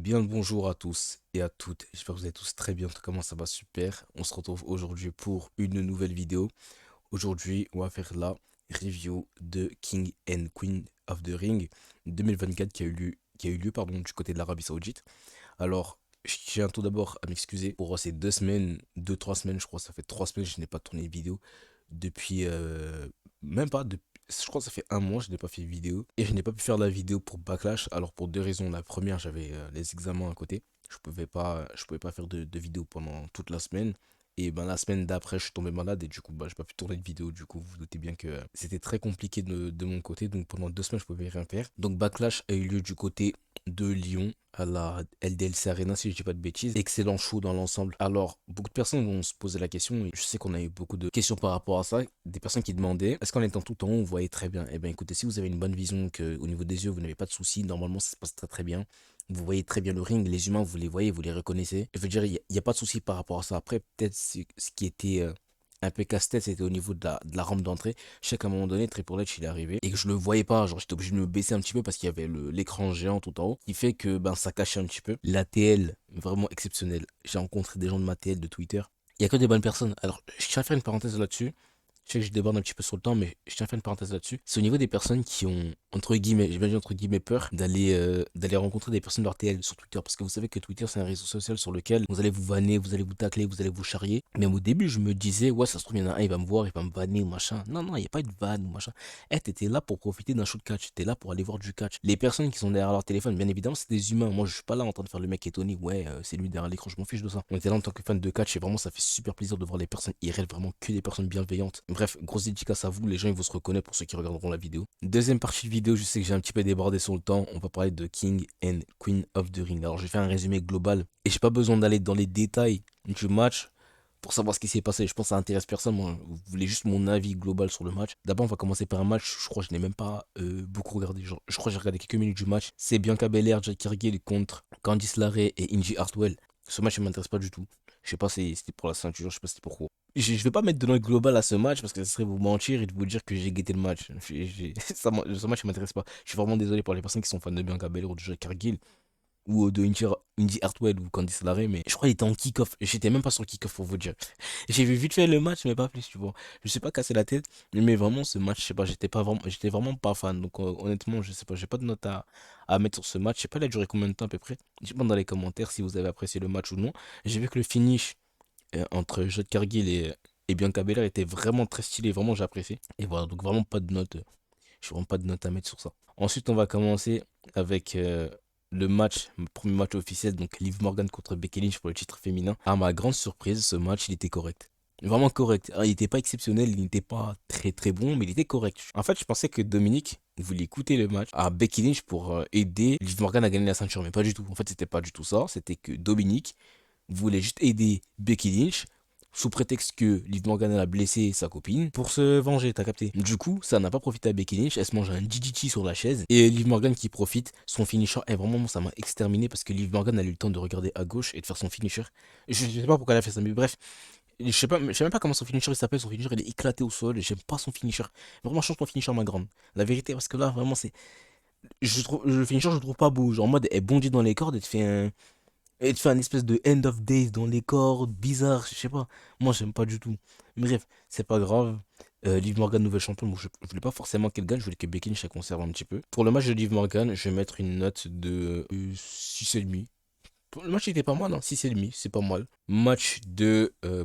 Bien le bonjour à tous et à toutes. J'espère que vous allez tous très bien. Comment ça va? Super. On se retrouve aujourd'hui pour une nouvelle vidéo. Aujourd'hui, on va faire la review de King and Queen of the Ring 2024 qui a eu lieu du côté de l'Arabie Saoudite. Alors, je tiens tout d'abord à m'excuser pour ces 2 semaines, 2, 3 semaines, je crois. Ça fait 3 semaines que je n'ai pas tourné de vidéo depuis même pas depuis, je crois que ça fait un mois je n'ai pas fait de vidéo et je n'ai pas pu faire la vidéo pour Backlash. Alors pour deux raisons. La première, j'avais les examens à côté, je pouvais pas faire de vidéo pendant toute la semaine. Et ben la semaine d'après je suis tombé malade et du coup j'ai pas pu tourner de vidéo. Du coup vous vous doutez bien que c'était très compliqué de mon côté, donc pendant 2 semaines je pouvais rien faire. Donc Backlash a eu lieu du côté de Lyon à la LDLC Arena, si je dis pas de bêtises. Excellent show dans l'ensemble. Alors, beaucoup de personnes vont se poser la question, et je sais qu'on a eu beaucoup de questions par rapport à ça. Des personnes qui demandaient, est-ce qu'en étant tout en haut, on voyait très bien? Eh bien, écoutez, si vous avez une bonne vision, que au niveau des yeux, vous n'avez pas de soucis, normalement, ça se passe très très bien. Vous voyez très bien le ring, les humains, vous les voyez, vous les reconnaissez. Je veux dire, il n'y a pas de souci par rapport à ça. Après, peut-être ce qui était un peu casse-tête, c'était au niveau de la rampe d'entrée. Je sais qu'à un moment donné, Triple H il est arrivé et que je le voyais pas. Genre, j'étais obligé de me baisser un petit peu parce qu'il y avait l'écran géant tout en haut qui fait que ben ça cachait un petit peu. L'ATL, vraiment exceptionnel. J'ai rencontré des gens de ma TL de Twitter. Il y a que des bonnes personnes. Alors, je tiens à faire une parenthèse là-dessus. Je sais que je déborde un petit peu sur le temps, mais je tiens à faire une parenthèse là-dessus. C'est au niveau des personnes qui ont, entre guillemets, j'ai bien dit entre guillemets, peur d'aller rencontrer des personnes de leur TL sur Twitter. Parce que vous savez que Twitter, c'est un réseau social sur lequel vous allez vous vanner, vous allez vous tacler, vous allez vous charrier. Même au début, je me disais, ouais, ça se trouve, il y en a un, il va me voir, il va me vanner ou machin. Non, non, il n'y a pas de vanne ou machin. Eh, t'étais là pour profiter d'un show de catch. T'es là pour aller voir du catch. Les personnes qui sont derrière leur téléphone, bien évidemment, c'est des humains. Moi, je suis pas là en train de faire le mec étonné. Ouais, c'est lui derrière l'écran, je m'en fiche de ça. On était là en tant que fan de catch et vraiment, ça fait super plaisir de voir les personnes IRL, vraiment que des personnes bienveillantes. Bref, grosse dédicace à vous, les gens ils vont se reconnaître pour ceux qui regarderont la vidéo. Deuxième partie de vidéo, je sais que j'ai un petit peu débordé sur le temps, on va parler de King and Queen of the Ring. Alors je vais faire un résumé global et j'ai pas besoin d'aller dans les détails du match pour savoir ce qui s'est passé. Je pense que ça intéresse personne, moi vous voulez juste mon avis global sur le match. D'abord on va commencer par un match, je crois que je n'ai même pas beaucoup regardé, genre, je crois que j'ai regardé quelques minutes du match. C'est Bianca Belair, Jade Cargill contre Candice LeRae et Indy Hartwell. Ce match ne m'intéresse pas du tout. Je sais pas si c'était pour la ceinture, je sais pas si c'était pourquoi. Je vais pas mettre de note globale à ce match parce que ce serait vous mentir et de vous dire que j'ai guetté le match. Ce match ne m'intéresse pas. Je suis vraiment désolé pour les personnes qui sont fans de Bianca Belair ou de Jade Cargill ou de Indy Hartwell ou Candice LeRae, mais je crois qu'il était en kick-off. J'étais même pas sur le kick-off pour vous dire. J'ai vu vite fait le match, mais pas plus, tu vois. Je me suis pas cassé la tête, mais vraiment ce match, je sais pas, j'étais vraiment pas fan. Donc honnêtement, je sais pas, j'ai pas de note à mettre sur ce match. Je sais pas, il a duré combien de temps à peu près. Dites-moi dans les commentaires si vous avez apprécié le match ou non. J'ai vu que le finish entre Jade Cargill et Bianca Belair était vraiment très stylé, vraiment j'ai apprécié. Et voilà, donc vraiment pas de note, je vraiment pas de note à mettre sur ça. Ensuite, on va commencer avec le premier match officiel, donc Liv Morgan contre Becky Lynch pour le titre féminin. À ma grande surprise, ce match, il était correct. Vraiment correct. Il n'était pas exceptionnel, il n'était pas très très bon, mais il était correct. En fait, je pensais que Dominique voulait écouter le match à Becky Lynch pour aider Liv Morgan à gagner la ceinture, mais pas du tout. En fait, c'était pas du tout ça. C'était que Dominique voulait juste aider Becky Lynch sous prétexte que Liv Morgan a blessé sa copine pour se venger, t'as capté. Du coup, ça n'a pas profité à Becky Lynch, elle se mange un DDT sur la chaise et Liv Morgan qui profite, son finisher est vraiment, ça m'a exterminé parce que Liv Morgan a eu le temps de regarder à gauche et de faire son finisher. Je sais pas pourquoi elle a fait ça, mais bref, je sais même pas comment son finisher il s'appelle, son finisher il est éclaté au sol, j'aime pas son finisher. Vraiment change ton finisher ma grande. La vérité parce que là vraiment c'est je trouve le finisher je le trouve pas beau, genre en mode elle bondit dans les cordes et te fait un espèce de end of days dans les cordes, bizarre, je sais pas. Moi, j'aime pas du tout. Bref, c'est pas grave. Liv Morgan, nouvelle championne. Bon, je voulais pas forcément qu'elle gagne, je voulais que Becky Lynch la conserve un petit peu. Pour le match de Liv Morgan, je vais mettre une note de 6,5. Le match était pas mal, hein, 6,5, c'est pas mal. Match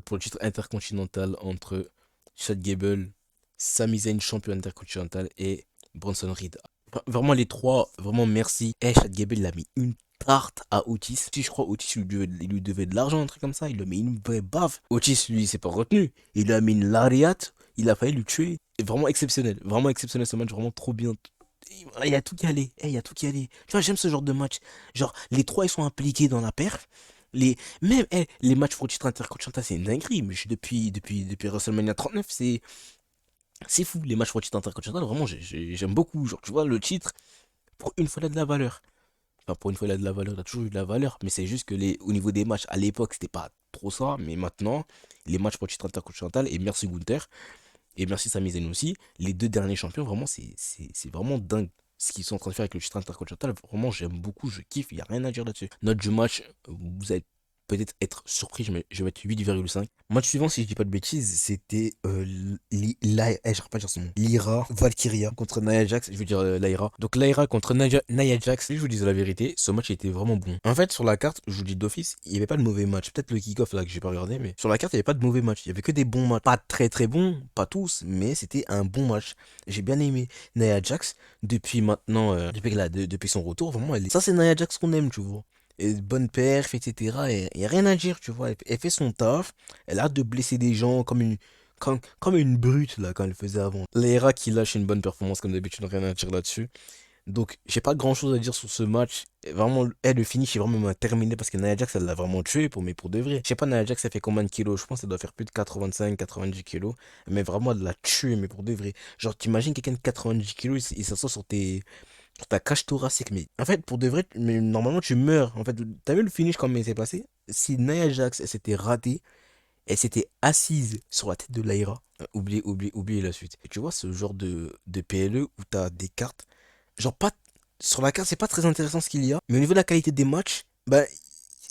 pour le titre intercontinental entre Chad Gable, Sami Zayn, champion intercontinental, et Bronson Reed. Vraiment les trois, vraiment merci. Et Chad Gable, il a mis une tarte à Otis. Si je crois Otis il lui devait de l'argent, un truc comme ça. Il lui a mis une vraie baffe. Otis, lui, il s'est pas retenu. Il lui a mis une lariat. Il a failli lui tuer. Et vraiment exceptionnel ce match, vraiment trop bien. Il y a tout qui allait. Il y a tout qui allait. Tu vois, j'aime ce genre de match. Genre, les trois, ils sont impliqués dans la perf. Même les matchs pour le titre intercontinental, c'est une dinguerie. Mais depuis WrestleMania 39, c'est fou. Les matchs pour le titre intercontinental, vraiment, j'aime beaucoup. Genre, tu vois, le titre, pour une fois, il a de la valeur. Enfin, pour une fois, il a de la valeur, il a toujours eu de la valeur. Mais c'est juste que au niveau des matchs, à l'époque, c'était pas trop ça. Mais maintenant, les matchs pour le titre intercontinental, et merci Gunther, et merci Sami Zayn aussi, les deux derniers champions, vraiment, c'est vraiment dingue. ce qu'ils sont en train de faire avec le titre intercontinental, vraiment, j'aime beaucoup, je kiffe, il n'y a rien à dire là-dessus. Note du match, vous allez peut-être être surpris, je vais mettre 8,5. Match suivant, si je dis pas de bêtises, c'était je pas dire son nom. Lyra Valkyria contre Nia Jax, je veux dire Lyra. Donc Lyra contre Nia Jax, si je vous dis la vérité, ce match était vraiment bon. En fait, sur la carte, je vous dis d'office, il n'y avait pas de mauvais match. Peut-être le kick-off là que j'ai pas regardé, mais sur la carte, il n'y avait pas de mauvais match. Il y avait que des bons matchs. Pas très très bons, pas tous, mais c'était un bon match. J'ai bien aimé Nia Jax depuis maintenant, depuis son retour, vraiment, ça c'est Nia Jax qu'on aime, tu vois. Et bonne perf, etc. Et y a rien à dire, tu vois. Elle fait son taf. Elle a hâte de blesser des gens comme une brute, là, quand elle faisait avant. L'aira qui lâche une bonne performance, comme d'habitude, rien à dire là-dessus. Donc, j'ai pas grand chose à dire sur ce match. Et vraiment, le finish est vraiment terminé parce que Nia Jax, elle l'a vraiment tué, mais pour de vrai. Je sais pas, Nia Jax, ça fait combien de kilos? Je pense qu'elle doit faire plus de 85, 90 kilos. Mais vraiment, elle l'a tué, mais pour de vrai. Genre, t'imagines quelqu'un de 90 kilos, il s'assoit sur ta cage thoracique. Mais en fait, pour de vrai, mais normalement, tu meurs. En fait, t'as vu le finish, comment il s'est passé? Si Nia Jax, elle s'était ratée, elle s'était assise sur la tête de Lyra. Oubliez la suite. Et tu vois, ce genre de PLE où t'as des cartes. Genre, pas. Sur la carte, c'est pas très intéressant ce qu'il y a. Mais au niveau de la qualité des matchs, bah,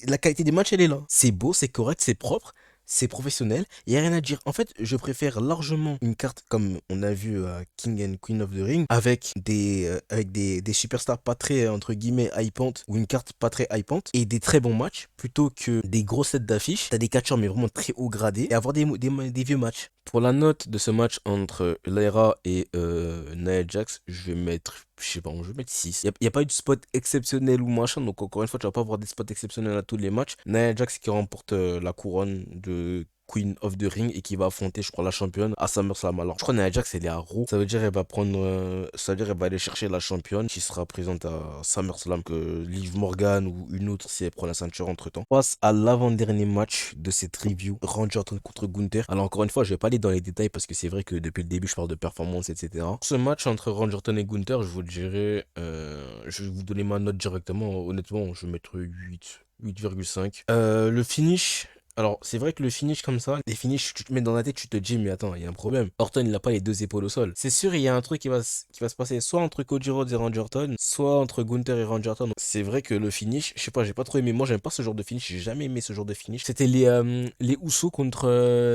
la qualité des matchs, elle est là. C'est beau, c'est correct, c'est propre, c'est professionnel. Il n'y a rien à dire. En fait, je préfère largement une carte comme on a vu à King and Queen of the Ring avec des superstars pas très, entre guillemets, hypantes ou une carte pas très hypante et des très bons matchs plutôt que des gros sets d'affiches. T'as des catcheurs mais vraiment très haut gradés et avoir des vieux matchs. Pour la note de ce match entre Lyra et Nia Jax, je vais mettre, je sais pas, je vais mettre 6. Il n'y a pas eu de spot exceptionnel ou machin, donc encore une fois, tu vas pas avoir des spots exceptionnels à tous les matchs. Nia Jax qui remporte la couronne de Queen of the Ring et qui va affronter, je crois, la championne à SummerSlam. Alors, je crois que Nia Jax, elle est à Raw. Ça veut dire elle va prendre, ça veut dire elle va aller chercher la championne qui sera présente à SummerSlam que Liv Morgan ou une autre si elle prend la ceinture entre temps. On passe à l'avant-dernier match de cette review, Randy Orton contre Gunther. Alors, encore une fois, je vais pas aller dans les détails parce que c'est vrai que depuis le début, je parle de performance, etc. Ce match entre Randy Orton et Gunther, je vous dirais, je vais vous donner ma note directement. Honnêtement, je vais mettre 8,5. Le finish. Alors, c'est vrai que le finish comme ça, les finishes, tu te mets dans la tête, tu te dis, mais attends, il y a un problème. Orton, il n'a pas les deux épaules au sol. C'est sûr, il y a un truc qui va se passer soit entre Cody Rhodes et Randy Orton, soit entre Gunther et Randy Orton. C'est vrai que le finish, je sais pas, j'ai pas trop aimé. Moi, j'aime pas ce genre de finish, j'ai jamais aimé ce genre de finish. C'était les Usos contre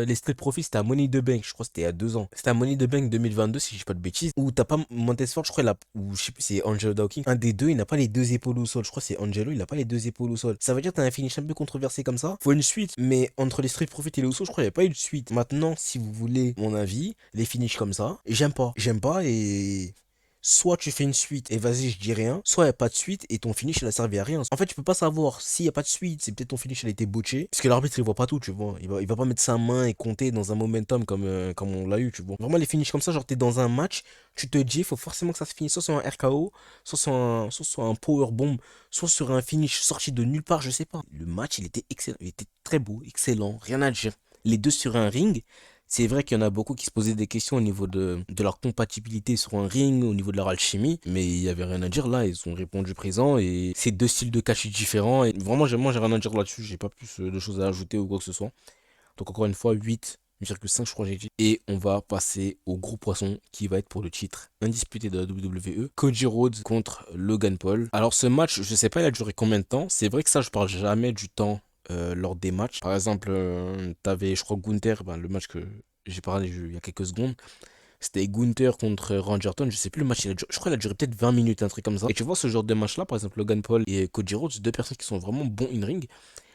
les Street Profits, c'était à Money in the Bank, je crois que c'était il y a 2 ans. C'était à Money in the Bank 2022, si je dis pas de bêtises, où t'as pas Montesford, je crois, ou je sais plus, c'est Angelo Dawkins. Un des deux, il n'a pas les deux épaules au sol. Je crois que c'est Angelo, il n'a pas les deux épaules au sol. Ça veut dire que t'as un finish un peu controversé comme ça. Faut une suite, mais entre les Street Profits et les Usos, je crois qu'il n'y a pas eu de suite. Maintenant, si vous voulez mon avis, les finishes comme ça, j'aime pas. J'aime pas et soit tu fais une suite et vas-y, je dis rien, soit il n'y a pas de suite et ton finish il a servi à rien. En fait, tu peux pas savoir s'il n'y a pas de suite, c'est peut-être ton finish il a été botché. Parce que l'arbitre il voit pas tout, tu vois. Il va pas mettre sa main et compter dans un momentum comme on l'a eu, tu vois. Vraiment, les finishes comme ça, genre t'es dans un match, tu te dis, il faut forcément que ça se finisse soit sur un RKO, soit sur un powerbomb, soit sur un finish sorti de nulle part, je sais pas. Le match il était excellent, il était très beau, excellent, rien à dire. Les deux sur un ring. C'est vrai qu'il y en a beaucoup qui se posaient des questions au niveau de leur compatibilité sur un ring, au niveau de leur alchimie, mais il y avait rien à dire là, ils ont répondu présent et c'est deux styles de catch différents et vraiment moi j'ai rien à dire là-dessus, j'ai pas plus de choses à ajouter ou quoi que ce soit. Donc encore une fois 8,5 je crois que j'ai dit. Et on va passer au gros poisson qui va être pour le titre indisputé de la WWE, Cody Rhodes contre Logan Paul. Alors ce match, je sais pas il a duré combien de temps, c'est vrai que ça je parle jamais du temps lors des matchs. Par exemple, t'avais, je crois, Gunther, ben, le match que j'ai parlé il y a quelques secondes. C'était Gunther contre Randy Orton. Je sais plus le match, je crois qu'il a duré peut-être 20 minutes, un truc comme ça. Et tu vois ce genre de match-là, par exemple, Logan Paul et Cody Rhodes, deux personnes qui sont vraiment bons in-ring.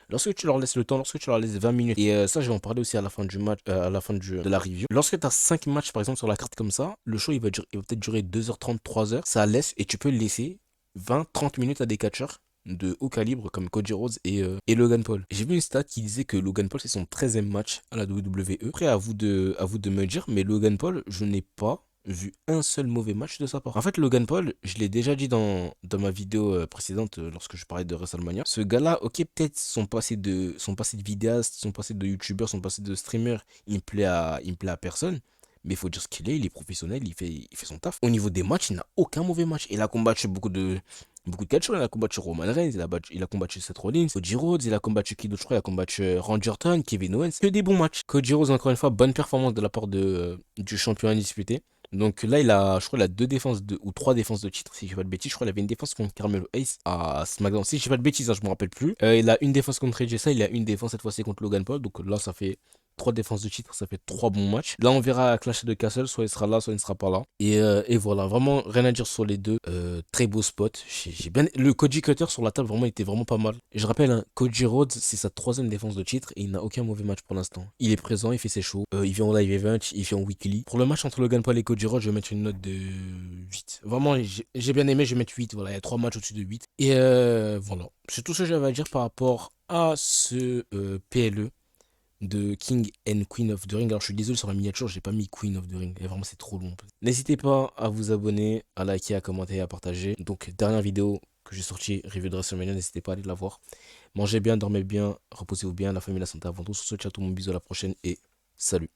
Lorsque tu leur laisses le temps, lorsque tu leur laisses 20 minutes, et ça, je vais en parler aussi à la fin du match, à la fin de la review. Lorsque tu as 5 matchs, par exemple, sur la carte comme ça, le show, il va peut-être durer 2h30, 3h. Ça laisse, et tu peux laisser 20-30 minutes à des catcheurs de haut calibre comme Cody Rhodes et Logan Paul. J'ai vu une stat qui disait que Logan Paul c'est son 13e match à la WWE. Après à vous de me dire, mais Logan Paul, je n'ai pas vu un seul mauvais match de sa part. En fait, Logan Paul, je l'ai déjà dit dans ma vidéo précédente lorsque je parlais de WrestleMania. Ce gars-là, ok, peut-être son passé de vidéaste, son passé de youtubeur, son passé de streamer, il me plaît à personne. Mais il faut dire ce qu'il est, il est professionnel, il fait son taf. Au niveau des matchs, il n'a aucun mauvais match. Il a combattu beaucoup de catcheurs. Il a combattu Roman Reigns, il a combattu Seth Rollins, Cody Rhodes, il a combattu qui d'autre, je crois, il a combattu Randy Orton, Kevin Owens. Que des bons matchs. Cody Rhodes, encore une fois, bonne performance de la part du champion indisputé. Donc là, je crois, il a deux défenses ou trois défenses de titre, si je dis pas de bêtises. Je crois qu'il avait une défense contre Carmelo Hayes à SmackDown. Si je dis pas de bêtises, hein, je me rappelle plus. Il a une défense contre AJ Styles, il a une défense cette fois-ci contre Logan Paul. Donc là, ça fait trois défenses de titre, ça fait trois bons matchs. Là, on verra à Clash de Castle, soit il sera là, soit il ne sera pas là. Et voilà, vraiment rien à dire sur les deux. Très beau spot. J'ai bien... Le Koji Cutter sur la table, vraiment, il était vraiment pas mal. Et je rappelle, hein, Cody Rhodes, c'est sa troisième défense de titre et il n'a aucun mauvais match pour l'instant. Il est présent, il fait ses shows, il vient en live event, il vient en weekly. Pour le match entre Logan Paul et Cody Rhodes, je vais mettre une note de 8. Vraiment, j'ai bien aimé, je vais mettre 8. Voilà, il y a trois matchs au-dessus de 8. Et voilà, c'est tout ce que j'avais à dire par rapport à ce PLE de King and Queen of the Ring. Alors je suis désolé sur la miniature, j'ai pas mis Queen of the Ring. Et vraiment c'est trop long. N'hésitez pas à vous abonner, à liker, à commenter, à partager. Donc dernière vidéo que j'ai sortie, review de WrestleMania, n'hésitez pas à aller la voir. Mangez bien, dormez bien, reposez-vous bien, la famille, la santé avant tout. Sur ce, ciao tout le monde, bisous à la prochaine et salut.